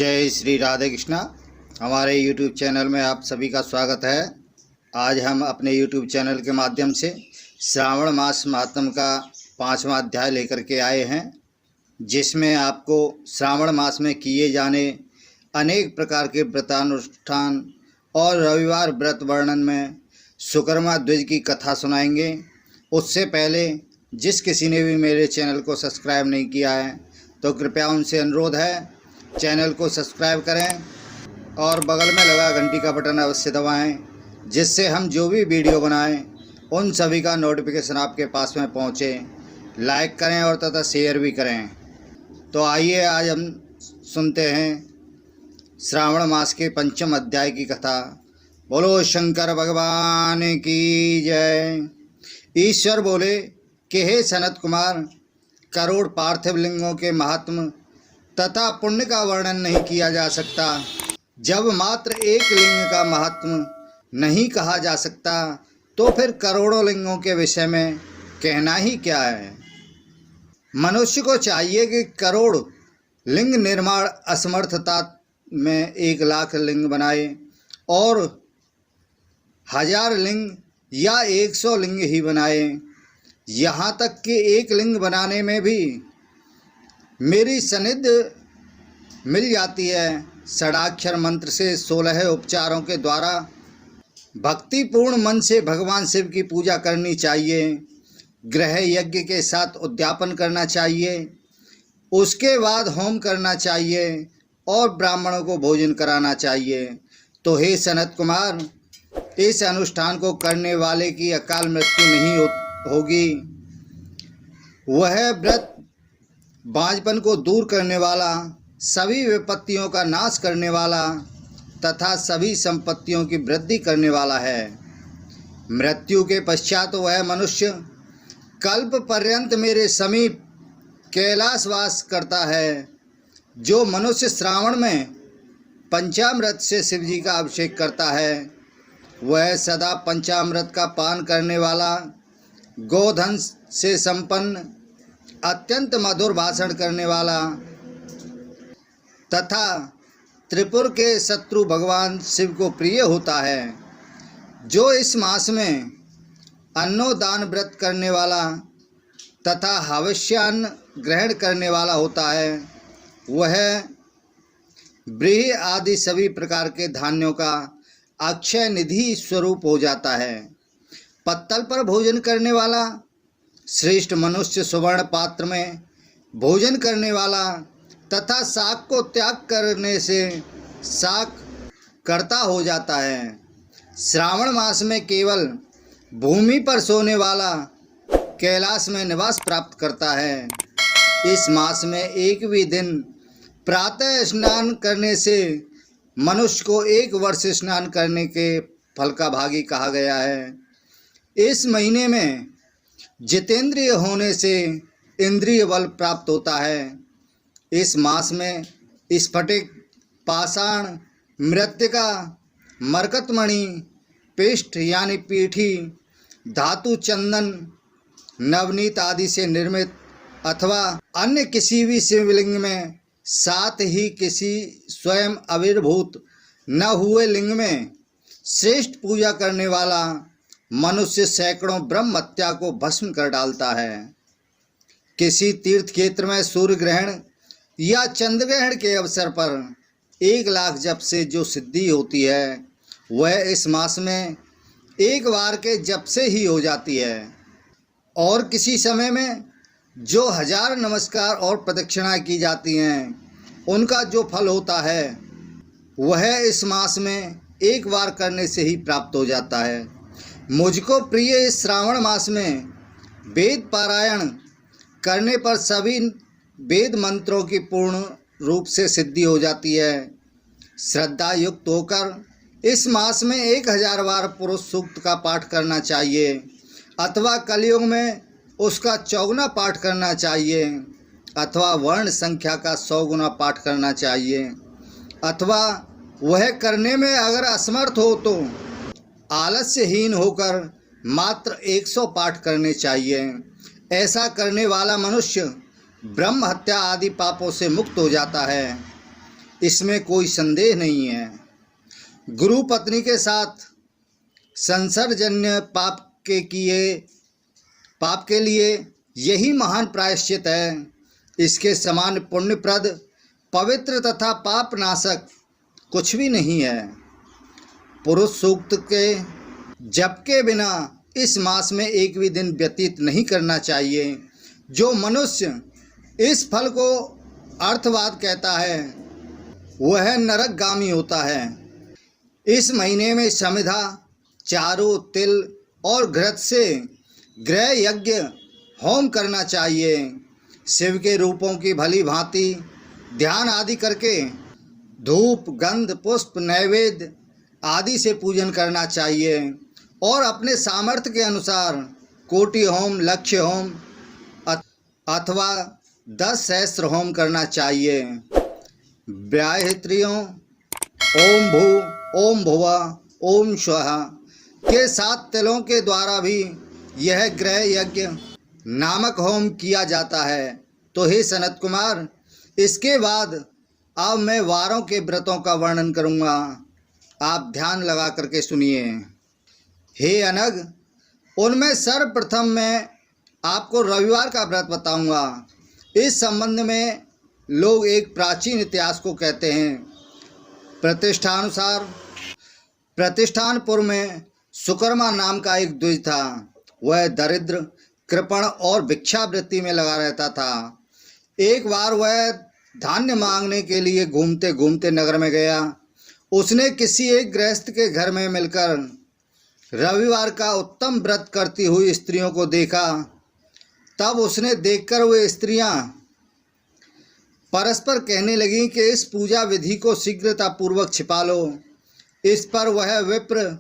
जय श्री राधे कृष्णा। हमारे YouTube channel में आप सभी का स्वागत है। आज हम अपने YouTube चैनल के माध्यम से श्रावण मास महात्म का 5वां अध्याय लेकर के आए हैं, जिसमें आपको श्रावण मास में किए जाने अनेक प्रकार के व्रतानुष्ठान और रविवार व्रत वर्णन में सुकर्मा द्विज की कथा सुनाएंगे। उससे पहले जिस किसी ने भी मेरे चैनल को सब्सक्राइब नहीं किया है तो कृपया उनसे अनुरोध है, चैनल को सब्सक्राइब करें और बगल में लगा घंटी का बटन अवश्य दबाएं, जिससे हम जो भी वीडियो बनाएं उन सभी का नोटिफिकेशन आपके पास में पहुंचे। लाइक करें और तथा शेयर भी करें। तो आइए आज हम सुनते हैं श्रावण मास के 5वें अध्याय की कथा। बोलो शंकर भगवान की जय। ईश्वर बोले कि हे सनत कुमार, करोड़ पार्थिव लिंगों के महात्म तथा पुण्य का वर्णन नहीं किया जा सकता। जब मात्र एक लिंग का महात्म नहीं कहा जा सकता तो फिर करोड़ों लिंगों के विषय में कहना ही क्या है। मनुष्य को चाहिए कि करोड़ लिंग निर्माण असमर्थता में 1,00,000 लिंग बनाए और 1000 लिंग या 100 लिंग ही बनाए। यहाँ तक कि एक लिंग बनाने में भी मेरी सनिध मिल जाती है। षडाक्षर मंत्र से 16 उपचारों के द्वारा भक्तिपूर्ण मन से भगवान शिव की पूजा करनी चाहिए। ग्रह यज्ञ के साथ उद्यापन करना चाहिए। उसके बाद होम करना चाहिए और ब्राह्मणों को भोजन कराना चाहिए। तो हे सनत कुमार, इस अनुष्ठान को करने वाले की अकाल मृत्यु नहीं होगी। वह व्रत बांझपन को दूर करने वाला, सभी विपत्तियों का नाश करने वाला तथा सभी संपत्तियों की वृद्धि करने वाला है। मृत्यु के पश्चात वह मनुष्य कल्प पर्यंत मेरे समीप कैलाशवास करता है। जो मनुष्य श्रावण में पंचामृत से शिव जी का अभिषेक करता है, वह सदा पंचामृत का पान करने वाला, गोधन से संपन्न, अत्यंत मधुर भाषण करने वाला तथा त्रिपुर के शत्रु भगवान शिव को प्रिय होता है। जो इस मास में अन्नोदान व्रत करने वाला तथा हविष्यान्न ग्रहण करने वाला होता है, वह व्रीहि आदि सभी प्रकार के धान्यों का अक्षय निधि स्वरूप हो जाता है। पत्तल पर भोजन करने वाला, श्रेष्ठ मनुष्य सुवर्ण पात्र में भोजन करने वाला तथा शाक को त्याग करने से शाक कर्ता हो जाता है। श्रावण मास में केवल भूमि पर सोने वाला कैलाश में निवास प्राप्त करता है। इस मास में एक भी दिन प्रातः स्नान करने से मनुष्य को 1 वर्ष स्नान करने के फल का भागी कहा गया है। इस महीने में जितेंद्रिय होने से इंद्रिय बल प्राप्त होता है। इस मास में स्फटिक, पाषाण, मृत्तिका, मरकतमणि, पिष्ठ यानी पीठी, धातु, चंदन, नवनीत आदि से निर्मित अथवा अन्य किसी भी शिवलिंग में, साथ ही किसी स्वयं आविर्भूत न हुए लिंग में श्रेष्ठ पूजा करने वाला मनुष्य सैकड़ों ब्रह्म हत्या को भस्म कर डालता है। किसी तीर्थ क्षेत्र में सूर्य ग्रहण या चंद्र ग्रहण के अवसर पर 1,00,000 जप से जो सिद्धि होती है, वह इस मास में 1 बार के जप से ही हो जाती है। और किसी समय में जो 1000 नमस्कार और प्रदक्षिणाएं की जाती हैं, उनका जो फल होता है, वह इस मास में 1 बार करने से ही प्राप्त हो जाता है। मुझको प्रिय इस श्रावण मास में वेद पारायण करने पर सभी वेद मंत्रों की पूर्ण रूप से सिद्धि हो जाती है। श्रद्धा युक्त होकर इस मास में 1000 बार पुरुष सूक्त का पाठ करना चाहिए अथवा कलयुग में उसका 4 गुना पाठ करना चाहिए अथवा वर्ण संख्या का 100 गुना पाठ करना चाहिए अथवा वह करने में अगर असमर्थ हो तो आलस्यहीन होकर मात्र 100 पाठ करने चाहिए। ऐसा करने वाला मनुष्य ब्रह्म हत्या आदि पापों से मुक्त हो जाता है। इसमें कोई संदेह नहीं है। गुरु पत्नी के साथ संसर्गजन्य पाप के लिए यही महान प्रायश्चित है। इसके समान पुण्यप्रद, पवित्र तथा पाप नाशक कुछ भी नहीं है। पुरुष सूक्त के जप के बिना इस मास में एक भी दिन व्यतीत नहीं करना चाहिए। जो मनुष्य इस फल को अर्थवाद कहता है वह नरकगामी होता है। इस महीने में समिधा, चारों, तिल और घृत से गृह यज्ञ होम करना चाहिए। शिव के रूपों की भली भांति ध्यान आदि करके धूप, गंध, पुष्प, नैवेद्य आदि से पूजन करना चाहिए और अपने सामर्थ्य के अनुसार कोटि होम, लक्ष्य होम अथवा 10 सहस्त्र होम करना चाहिए। व्याहृत्रियों ओम भू, ओम भुवः, ओम स्वः के 7 तिलों के द्वारा भी यह गृह यज्ञ नामक होम किया जाता है। तो हे सनत कुमार, इसके बाद अब मैं वारों के व्रतों का वर्णन करूँगा। आप ध्यान लगा करके सुनिए। हे अनग, उनमें सर्वप्रथम मैं आपको रविवार का व्रत बताऊंगा। इस संबंध में लोग एक प्राचीन इतिहास को कहते हैं। प्रतिष्ठानुसार प्रतिष्ठानपुर में सुकर्मा नाम का एक द्विज था। वह दरिद्र, कृपण और भिक्षावृत्ति में लगा रहता था। एक बार वह धान्य मांगने के लिए घूमते घूमते नगर में गया। उसने किसी एक गृहस्थ के घर में मिलकर रविवार का उत्तम व्रत करती हुई स्त्रियों को देखा। तब उसने देखकर वे स्त्रियां परस्पर कहने लगीं कि इस पूजा विधि को शीघ्रतापूर्वक छिपा लो। इस पर वह विप्र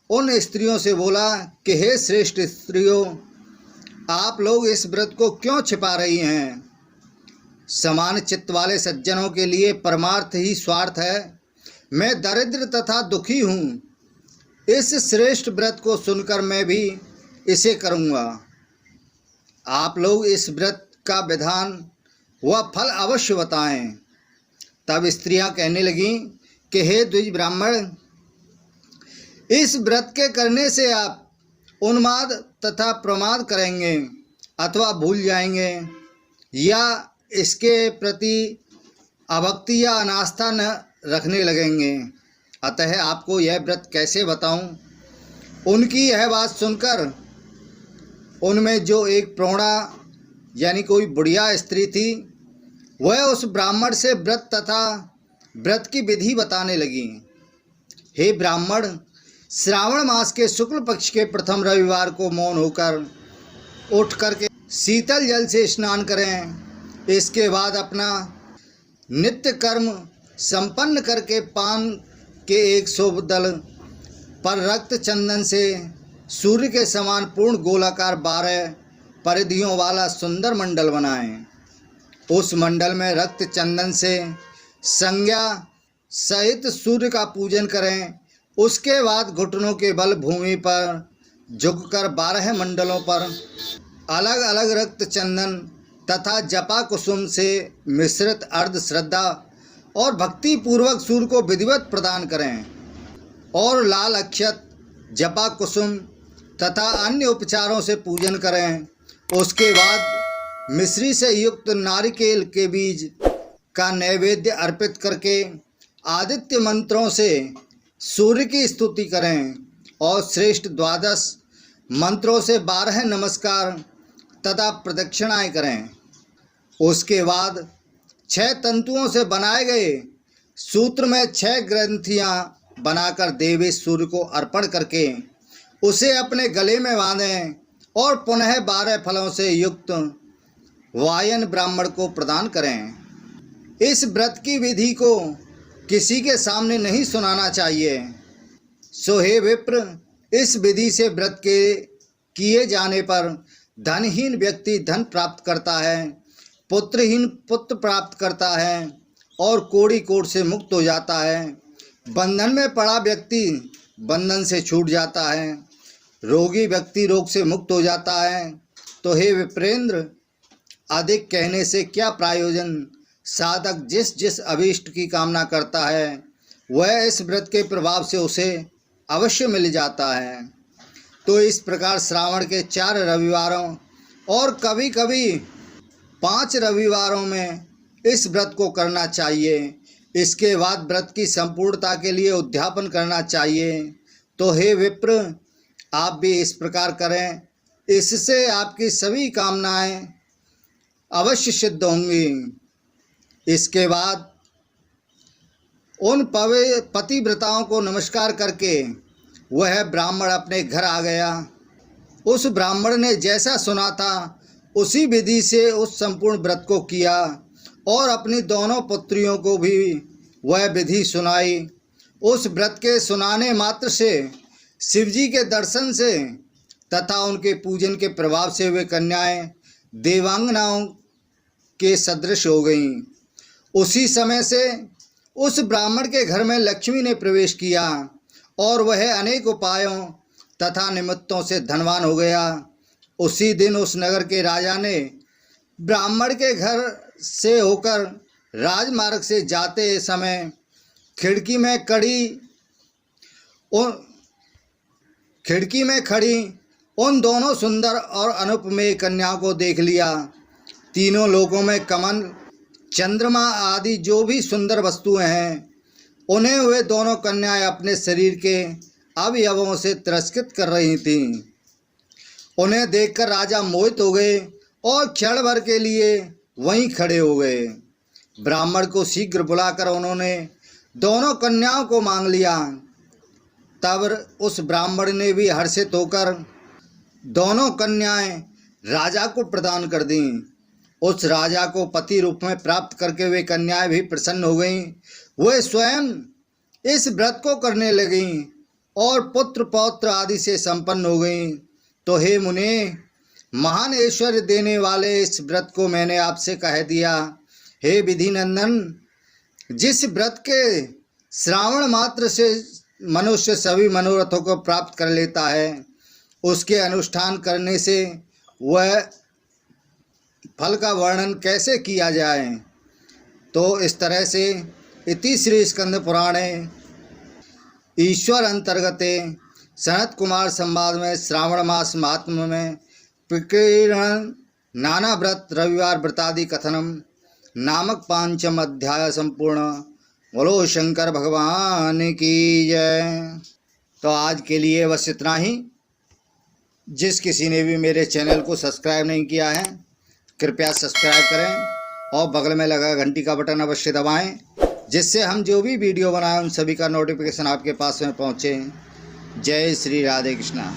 उन स्त्रियों से बोला कि हे श्रेष्ठ स्त्रियों, आप लोग इस व्रत को क्यों छिपा रही हैं? समान चित्त वाले सज्जनों के लिए परमार्थ ही स्वार्थ है। मैं दरिद्र तथा दुखी हूँ। इस श्रेष्ठ व्रत को सुनकर मैं भी इसे करूँगा। आप लोग इस व्रत का विधान व फल अवश्य बताएं। तब स्त्रियां कहने लगीं कि हे द्विज ब्राह्मण, इस व्रत के करने से आप उन्माद तथा प्रमाद करेंगे अथवा भूल जाएंगे या इसके प्रति अभक्ति या अनास्था न रखने लगेंगे। अतः आपको यह व्रत कैसे बताऊं? उनकी यह बात सुनकर उनमें जो एक प्रौढ़ा यानी कोई बुढ़िया स्त्री थी, वह उस ब्राह्मण से व्रत तथा व्रत की विधि बताने लगी। हे ब्राह्मण, श्रावण मास के शुक्ल पक्ष के प्रथम रविवार को मौन होकर उठ करके शीतल जल से स्नान करें। इसके बाद अपना नित्य कर्म संपन्न करके पान के एक शुभ दल पर रक्त चंदन से सूर्य के समान पूर्ण गोलाकार 12 परिधियों वाला सुंदर मंडल बनाएं। उस मंडल में रक्त चंदन से संज्ञा सहित सूर्य का पूजन करें। उसके बाद घुटनों के बल भूमि पर झुककर 12 मंडलों पर अलग अलग रक्त चंदन तथा जपा कुसुम से मिश्रित अर्ध श्रद्धा और भक्ति पूर्वक सूर्य को विधिवत प्रदान करें और लाल अक्षत, जपा कुसुम तथा अन्य उपचारों से पूजन करें। उसके बाद मिश्री से युक्त नारिकेल के बीज का नैवेद्य अर्पित करके आदित्य मंत्रों से सूर्य की स्तुति करें और श्रेष्ठ 12 मंत्रों से 12 नमस्कार तथा प्रदक्षिणाएं करें। उसके बाद 6 तंतुओं से बनाए गए सूत्र में 6 ग्रंथियां बनाकर देवेश सूर्य को अर्पण करके उसे अपने गले में बांधें और पुनः 12 फलों से युक्त वायन ब्राह्मण को प्रदान करें। इस व्रत की विधि को किसी के सामने नहीं सुनाना चाहिए। सो हे विप्र, इस विधि से व्रत के किए जाने पर धनहीन व्यक्ति धन प्राप्त करता है, पुत्रहीन पुत्र प्राप्त करता है और कोड़ी कोड़ से मुक्त हो जाता है। बंधन में पड़ा व्यक्ति बंधन से छूट जाता है, रोगी व्यक्ति रोग से मुक्त हो जाता है। तो हे विप्रेंद्र, अधिक कहने से क्या प्रयोजन? साधक जिस जिस अभीष्ट की कामना करता है वह इस व्रत के प्रभाव से उसे अवश्य मिल जाता है। तो इस प्रकार श्रावण के 4 रविवारों और कभी कभी 5 रविवारों में इस व्रत को करना चाहिए। इसके बाद व्रत की संपूर्णता के लिए उद्यापन करना चाहिए। तो हे विप्र, आप भी इस प्रकार करें, इससे आपकी सभी कामनाएं अवश्य सिद्ध होंगी। इसके बाद उन पतिव्रताओं को नमस्कार करके वह ब्राह्मण अपने घर आ गया। उस ब्राह्मण ने जैसा सुना था उसी विधि से उस संपूर्ण व्रत को किया और अपनी दोनों पुत्रियों को भी वह विधि सुनाई। उस व्रत के सुनाने मात्र से शिवजी के दर्शन से तथा उनके पूजन के प्रभाव से वे कन्याएं देवांगनाओं के सदृश हो गईं। उसी समय से उस ब्राह्मण के घर में लक्ष्मी ने प्रवेश किया और वह अनेक उपायों तथा निमित्तों से धनवान हो गया। उसी दिन उस नगर के राजा ने ब्राह्मण के घर से होकर राजमार्ग से जाते समय खिड़की में खड़ी उन दोनों सुंदर और अनुपमेय कन्याओं को देख लिया। तीनों लोकों में कमल, चंद्रमा आदि जो भी सुंदर वस्तुएं हैं उन्हें वे दोनों कन्याएं अपने शरीर के अवयवों से तिरस्कृत कर रही थीं। उन्हें देखकर राजा मोहित हो गए और क्षण भर के लिए वहीं खड़े हो गए। ब्राह्मण को शीघ्र बुलाकर उन्होंने दोनों कन्याओं को मांग लिया। तब उस ब्राह्मण ने भी हर्षित होकर दोनों कन्याएं राजा को प्रदान कर दीं। उस राजा को पति रूप में प्राप्त करके वे कन्याएं भी प्रसन्न हो गईं। वे स्वयं इस व्रत को करने लगीं और पुत्र पौत्र आदि से संपन्न हो गईं। तो हे मुने, महान ऐश्वर्य देने वाले इस व्रत को मैंने आपसे कह दिया। हे विधि नंदन, जिस व्रत के श्रावण मात्र से मनुष्य सभी मनोरथों को प्राप्त कर लेता है, उसके अनुष्ठान करने से वह फल का वर्णन कैसे किया जाए। तो इस तरह से इति श्री स्कंद पुराणे ईश्वर अंतर्गते सनत कुमार संवाद में श्रावण मास महात्म्य में प्रकीर्णन नाना व्रत रविवार व्रतादि कथनम नामक 5वां अध्याय संपूर्ण। बोलो शंकर भगवान की जय। तो आज के लिए बस इतना ही। जिस किसी ने भी मेरे चैनल को सब्सक्राइब नहीं किया है कृपया सब्सक्राइब करें और बगल में लगा घंटी का बटन अवश्य दबाएं, जिससे हम जो भी वीडियो बनाएं उन सभी का नोटिफिकेशन आपके पास में पहुंचे। जय श्री राधे कृष्णा।